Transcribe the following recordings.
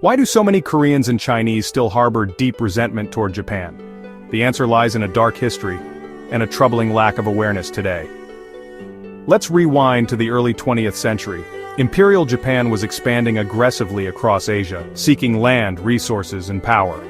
Why do so many Koreans and Chinese still harbor deep resentment toward Japan? The answer lies in a dark history and a troubling lack of awareness today. Let's rewind to the early 20th century. Imperial Japan was expanding aggressively across Asia, seeking land, resources, and power.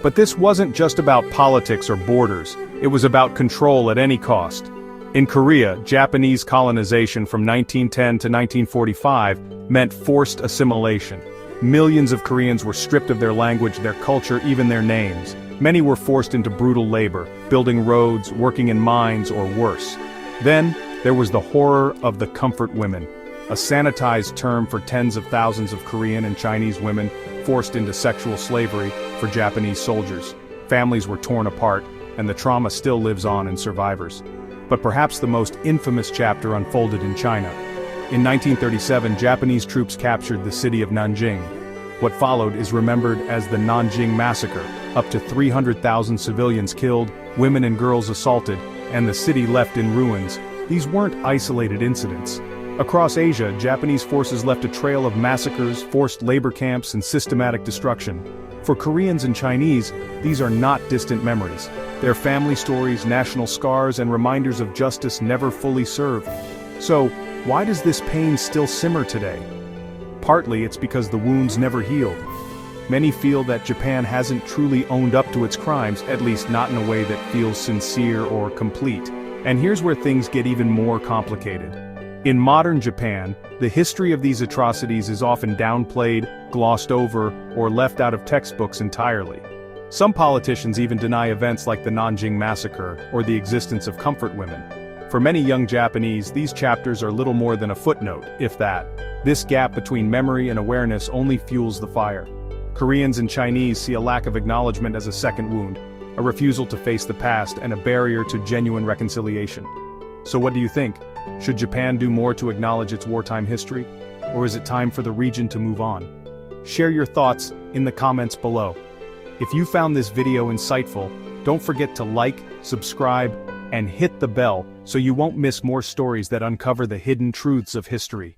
But this wasn't just about politics or borders, it was about control at any cost. In Korea, Japanese colonization from 1910 to 1945 meant forced assimilation. Millions of Koreans were stripped of their language, their culture, even their names. Many were forced into brutal labor, building roads, working in mines, or worse. Then, there was the horror of the comfort women, a sanitized term for tens of thousands of Korean and Chinese women forced into sexual slavery for Japanese soldiers. Families were torn apart, and the trauma still lives on in survivors. But perhaps the most infamous chapter unfolded in China. In 1937, Japanese troops captured the city of Nanjing. What followed is remembered as the Nanjing Massacre. Up to 300,000 civilians killed, women and girls assaulted, and the city left in ruins. These weren't isolated incidents. Across Asia, Japanese forces left a trail of massacres, forced labor camps, and systematic destruction. For Koreans and Chinese, these are not distant memories. They're family stories, national scars, and reminders of justice never fully served. So, why does this pain still simmer today? Partly it's because the wounds never healed. Many feel that Japan hasn't truly owned up to its crimes, at least not in a way that feels sincere or complete. And here's where things get even more complicated. In modern Japan, the history of these atrocities is often downplayed, glossed over, or left out of textbooks entirely. Some politicians even deny events like the Nanjing Massacre or the existence of comfort women. For many young Japanese, these chapters are little more than a footnote, if that. This gap between memory and awareness only fuels the fire. Koreans and Chinese see a lack of acknowledgement as a second wound, a refusal to face the past, and a barrier to genuine reconciliation. So what do you think? Should Japan do more to acknowledge its wartime history? Or is it time for the region to move on? Share your thoughts in the comments below. If you found this video insightful, don't forget to like, subscribe, and hit the bell so you won't miss more stories that uncover the hidden truths of history.